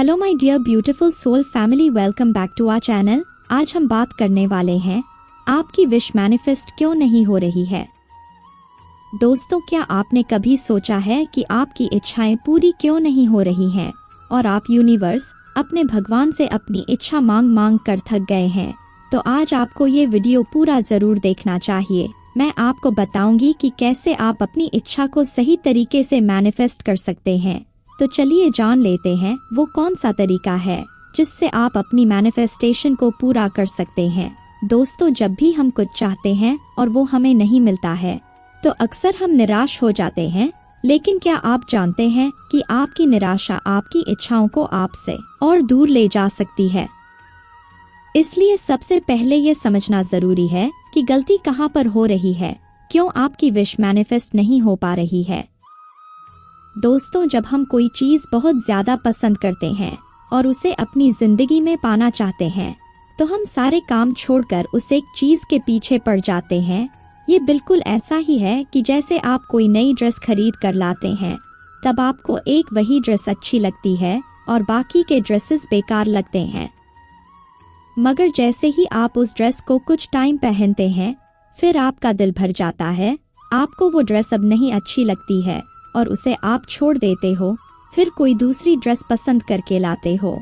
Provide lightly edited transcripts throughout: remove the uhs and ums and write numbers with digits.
Hello my dear beautiful soul family, welcome back to our channel. आज हम बात करने वाले हैं आपकी विश मैनिफेस्ट क्यों नहीं हो रही है। दोस्तों, क्या आपने कभी सोचा है कि आपकी इच्छाएं पूरी क्यों नहीं हो रही हैं और आप यूनिवर्स अपने भगवान से अपनी इच्छा मांग कर थक गए हैं? तो आज आपको ये वीडियो पूरा जरूर देखना चाहिए। मैं आपको बताऊंगी कि कैसे आप अपनी इच्छा को सही तरीके से मैनिफेस्ट कर सकते हैं। तो चलिए जान लेते हैं वो कौन सा तरीका है जिससे आप अपनी मैनिफेस्टेशन को पूरा कर सकते हैं। दोस्तों, जब भी हम कुछ चाहते हैं और वो हमें नहीं मिलता है तो अक्सर हम निराश हो जाते हैं, लेकिन क्या आप जानते हैं कि आपकी निराशा आपकी इच्छाओं को आपसे और दूर ले जा सकती है। इसलिए सबसे पहले ये समझना जरूरी है कि गलती कहाँ पर हो रही है, क्यों आपकी विश मैनिफेस्ट नहीं हो पा रही है। दोस्तों, जब हम कोई चीज बहुत ज्यादा पसंद करते हैं और उसे अपनी जिंदगी में पाना चाहते हैं तो हम सारे काम छोड़कर उस एक चीज के पीछे पड़ जाते हैं। ये बिल्कुल ऐसा ही है कि जैसे आप कोई नई ड्रेस खरीद कर लाते हैं, तब आपको एक वही ड्रेस अच्छी लगती है और बाकी के ड्रेसेस बेकार लगते हैं। मगर जैसे ही आप उस ड्रेस को कुछ टाइम पहनते हैं, फिर आपका दिल भर जाता है, आपको वो ड्रेस अब नहीं अच्छी लगती है और उसे आप छोड़ देते हो, फिर कोई दूसरी ड्रेस पसंद करके लाते हो।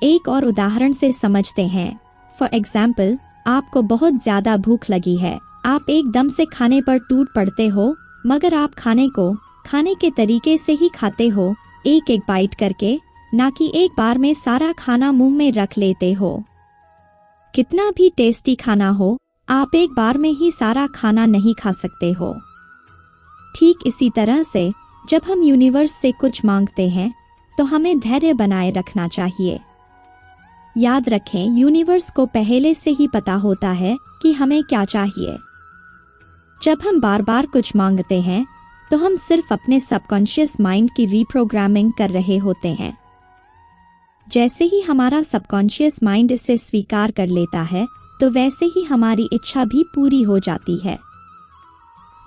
एक और उदाहरण से समझते हैं। फॉर एग्जाम्पल, आपको बहुत ज्यादा भूख लगी है, आप एकदम से खाने पर टूट पड़ते हो, मगर आप खाने को खाने के तरीके से ही खाते हो, एक एक बाइट करके, ना कि एक बार में सारा खाना मुंह में रख लेते हो। कितना भी टेस्टी खाना हो, आप एक बार में ही सारा खाना नहीं खा सकते हो। ठीक इसी तरह से जब हम यूनिवर्स से कुछ मांगते हैं तो हमें धैर्य बनाए रखना चाहिए। याद रखें, यूनिवर्स को पहले से ही पता होता है कि हमें क्या चाहिए। जब हम बार बार कुछ मांगते हैं तो हम सिर्फ अपने सबकॉन्शियस माइंड की रीप्रोग्रामिंग कर रहे होते हैं। जैसे ही हमारा सबकॉन्शियस माइंड इसे स्वीकार कर लेता है तो वैसे ही हमारी इच्छा भी पूरी हो जाती है।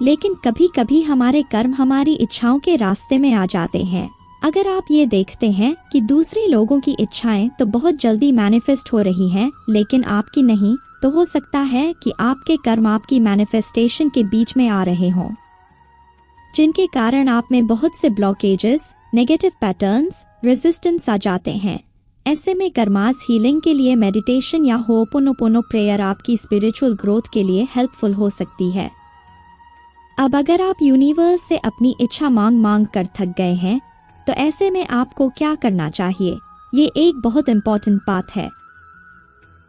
लेकिन कभी कभी हमारे कर्म हमारी इच्छाओं के रास्ते में आ जाते हैं। अगर आप ये देखते हैं कि दूसरे लोगों की इच्छाएं तो बहुत जल्दी मैनिफेस्ट हो रही हैं, लेकिन आपकी नहीं, तो हो सकता है कि आपके कर्म आपकी मैनिफेस्टेशन के बीच में आ रहे हों, जिनके कारण आप में बहुत से ब्लॉकेजेस, नेगेटिव पैटर्न्स, रेजिस्टेंस आ जाते हैं। ऐसे में कर्मास हीलिंग के लिए मेडिटेशन या होपोनोपोनो प्रेयर आपकी स्पिरिचुअल ग्रोथ के लिए हेल्पफुल हो सकती है। अब अगर आप यूनिवर्स से अपनी इच्छा मांग कर थक गए हैं तो ऐसे में आपको क्या करना चाहिए, ये एक बहुत इम्पोर्टेंट बात है।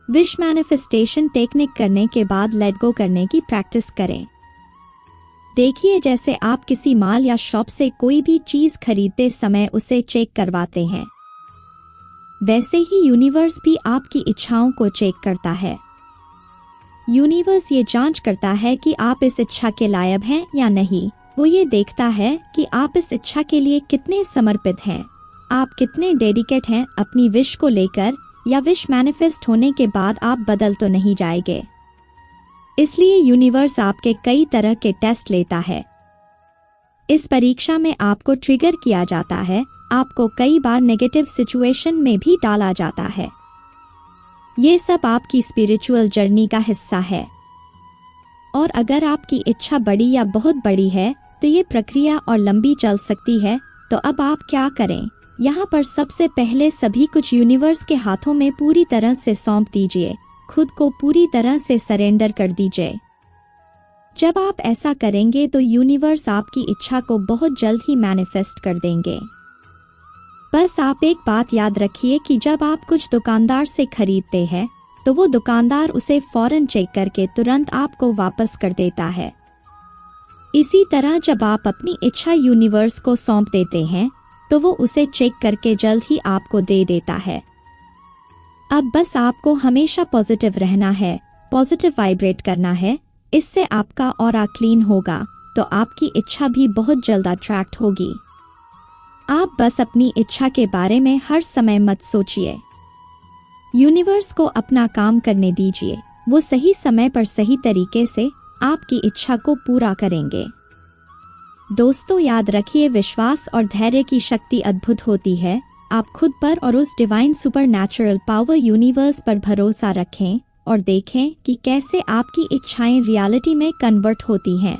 विश मैनिफेस्टेशन टेक्निक करने के बाद लेट गो करने की प्रैक्टिस करें। देखिए, जैसे आप किसी माल या शॉप से कोई भी चीज खरीदते समय उसे चेक करवाते हैं, वैसे ही यूनिवर्स भी आपकी इच्छाओं को चेक करता है। यूनिवर्स ये जांच करता है कि आप इस इच्छा के लायक हैं या नहीं। वो ये देखता है कि आप इस इच्छा के लिए कितने समर्पित हैं, आप कितने डेडिकेट हैं अपनी विश को लेकर, या विश मैनिफेस्ट होने के बाद आप बदल तो नहीं जाएंगे। इसलिए यूनिवर्स आपके कई तरह के टेस्ट लेता है। इस परीक्षा में आपको ट्रिगर किया जाता है, आपको कई बार नेगेटिव सिचुएशन में भी डाला जाता है। ये सब आपकी स्पिरिचुअल जर्नी का हिस्सा है। और अगर आपकी इच्छा बड़ी या बहुत बड़ी है तो ये प्रक्रिया और लंबी चल सकती है। तो अब आप क्या करें? यहाँ पर सबसे पहले सभी कुछ यूनिवर्स के हाथों में पूरी तरह से सौंप दीजिए, खुद को पूरी तरह से सरेंडर कर दीजिए। जब आप ऐसा करेंगे तो यूनिवर्स आपकी इच्छा को बहुत जल्द ही मैनिफेस्ट कर देंगे। बस आप एक बात याद रखिए कि जब आप कुछ दुकानदार से खरीदते हैं तो वो दुकानदार उसे फौरन चेक करके तुरंत आपको वापस कर देता है। इसी तरह जब आप अपनी इच्छा यूनिवर्स को सौंप देते हैं तो वो उसे चेक करके जल्द ही आपको दे देता है। अब बस आपको हमेशा पॉजिटिव रहना है, पॉजिटिव वाइब्रेट करना है। इससे आपका ऑरा क्लीन होगा तो आपकी इच्छा भी बहुत जल्द अट्रैक्ट होगी। आप बस अपनी इच्छा के बारे में हर समय मत सोचिए, यूनिवर्स को अपना काम करने दीजिए। वो सही समय पर सही तरीके से आपकी इच्छा को पूरा करेंगे। दोस्तों, याद रखिए, विश्वास और धैर्य की शक्ति अद्भुत होती है। आप खुद पर और उस डिवाइन सुपरनैचुरल पावर यूनिवर्स पर भरोसा रखें और देखें कि कैसे आपकी इच्छाएं रियलिटी में कन्वर्ट होती हैं।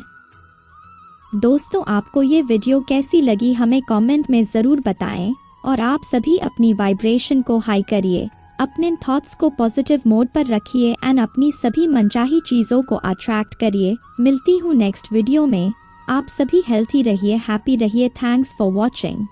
दोस्तों, आपको ये वीडियो कैसी लगी हमें कमेंट में ज़रूर बताएं और आप सभी अपनी वाइब्रेशन को हाई करिए, अपने थॉट्स को पॉजिटिव मोड पर रखिए एंड अपनी सभी मनचाही चीज़ों को अट्रैक्ट करिए। मिलती हूँ नेक्स्ट वीडियो में। आप सभी हेल्थी रहिए, हैप्पी रहिए। Thanks for watching.